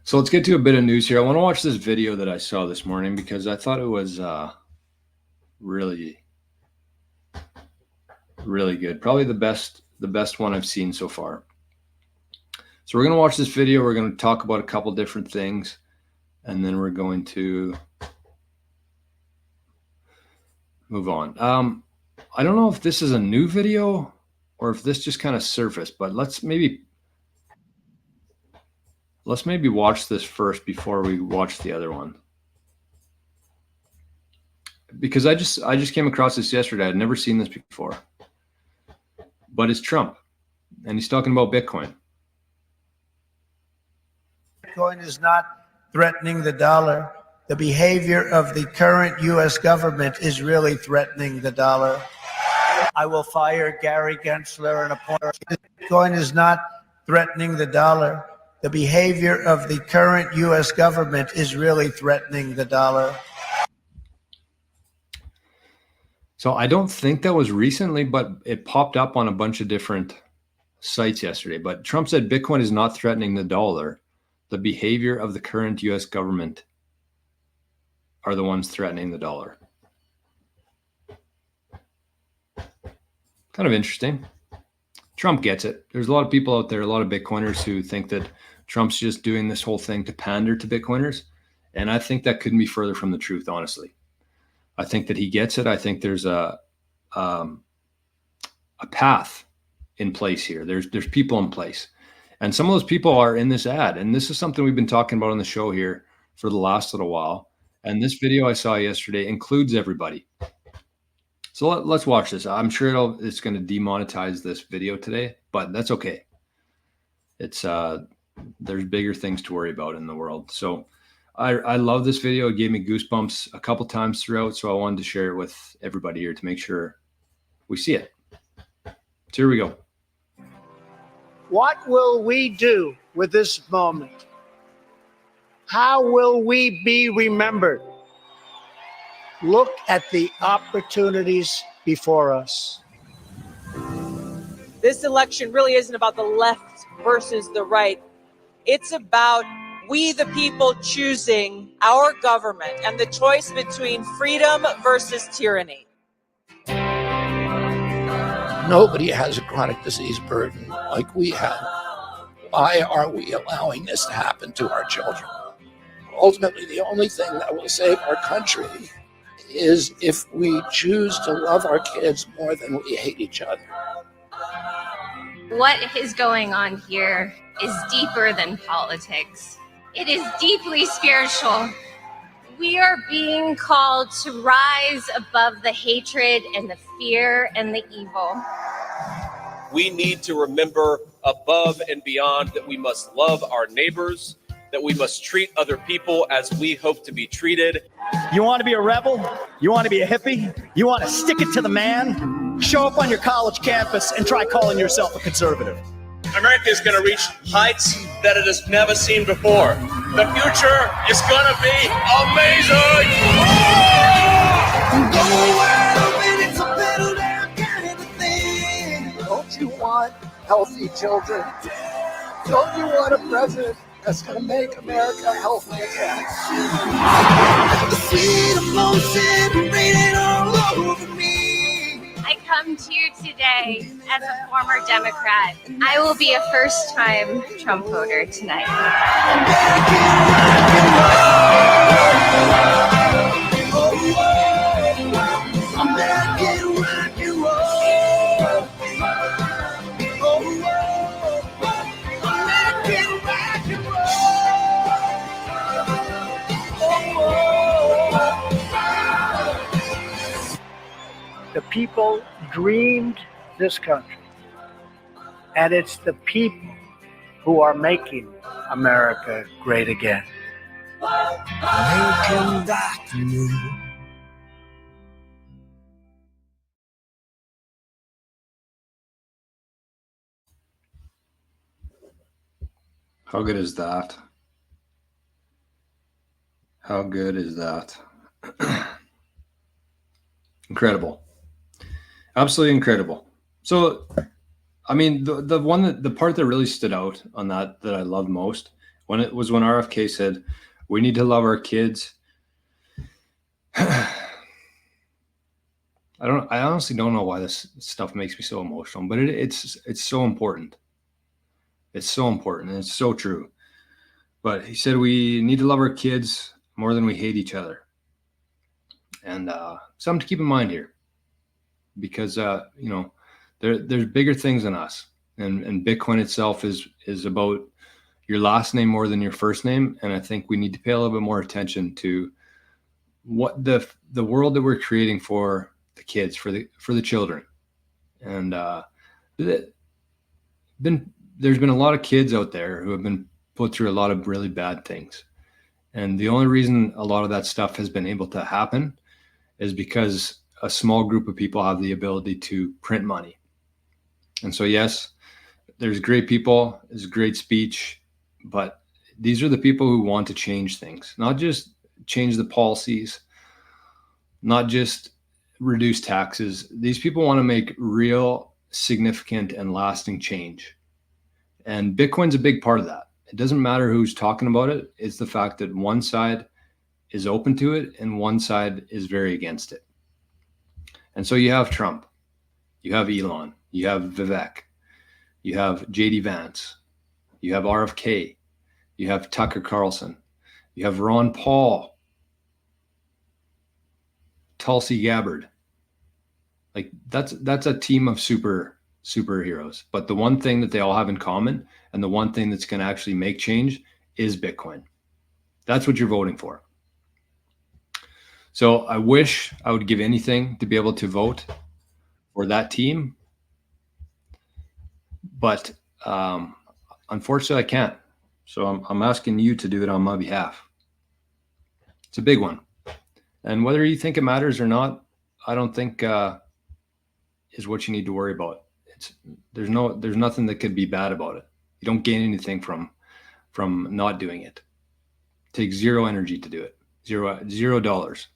So let's get to a bit of news here. I want to watch this video that I saw this morning because I thought it was really, really good. Probably the best one I've seen so far. So we're going to watch this video. We're going to talk about a couple different things, and then we're going to move on. I don't know if this is a new video or if this just kind of surfaced, but let's maybe watch this first before we watch the other one. Because I just came across this yesterday. I'd never seen this before. But it's Trump, and he's talking about Bitcoin. Bitcoin is not threatening the dollar. The behavior of the current U.S. government is really threatening the dollar. I will fire Gary Gensler and appoint. Bitcoin is not threatening the dollar. The behavior of the current U.S. government is really threatening the dollar. So I don't think that was recently, but it popped up on a bunch of different sites yesterday. But Trump said Bitcoin is not threatening the dollar. The behavior of the current U.S. government are the ones threatening the dollar. Kind of interesting. Trump gets it. There's a lot of people out there, a lot of Bitcoiners who think that Trump's just doing this whole thing to pander to Bitcoiners. And I think that couldn't be further from the truth, honestly. I think that he gets it. I think there's a path in place here. There's people in place. And some of those people are in this ad. And this is something we've been talking about on the show here for the last little while. And this video I saw yesterday includes everybody. So let's watch this. I'm sure it's going to demonetize this video today, but that's okay. It's there's bigger things to worry about in the world. So I love this video. It gave me goosebumps a couple times throughout, so I wanted to share it with everybody here to make sure we see it. So here we go. What will we do with this moment? How will we be remembered? Look at the opportunities before us. This election really isn't about the left versus the right. It's about we, the people, choosing our government and the choice between freedom versus tyranny. Nobody has a chronic disease burden like we have. Why are we allowing this to happen to our children? Ultimately, the only thing that will save our country is if we choose to love our kids more than we hate each other. What is going on here is deeper than politics. It is deeply spiritual. We are being called to rise above the hatred and the fear and the evil. We need to remember above and beyond that we must love our neighbors, that we must treat other people as we hope to be treated. You want to be a rebel? You want to be a hippie? You want to stick it to the man? Show up on your college campus and try calling yourself a conservative. America is going to reach heights that it has never seen before. The future is going to be amazing. Don't you want healthy children? Don't you want a president that's going to make America healthy again? The sweet emotion raining all over me. I come to you today as a former Democrat. I will be a first-time Trump voter tonight. The people dreamed this country, and it's the people who are making America great again. How good is that? How good is that? Incredible. Absolutely incredible. So, I mean, the part that really stood out on that I loved most when RFK said, "We need to love our kids." I honestly don't know why this stuff makes me so emotional, but it's so important. It's so important, and it's so true. But he said we need to love our kids more than we hate each other, and something to keep in mind here, because there's bigger things than us, and Bitcoin itself is about your last name more than your first name, and I think we need to pay a little bit more attention to what the world that we're creating for the kids, for the children. And there's been a lot of kids out there who have been put through a lot of really bad things, and the only reason a lot of that stuff has been able to happen is because a small group of people have the ability to print money. And so yes, there's great people, there's great speech, but these are the people who want to change things, not just change the policies, not just reduce taxes. These people want to make real, significant, and lasting change. And Bitcoin's a big part of that. It doesn't matter who's talking about it. It's the fact that one side is open to it and one side is very against it. And so you have Trump, you have Elon, you have Vivek, you have JD Vance, you have RFK, you have Tucker Carlson, you have Ron Paul, Tulsi Gabbard. Like that's a team of superheroes. But the one thing that they all have in common, and the one thing that's going to actually make change, is Bitcoin. That's what you're voting for. So I wish I would give anything to be able to vote for that team, but unfortunately I can't. So I'm asking you to do it on my behalf. It's a big one. And whether you think it matters or not, I don't think is what you need to worry about. There's nothing that could be bad about it. You don't gain anything from not doing it. It takes zero energy to do it. $0.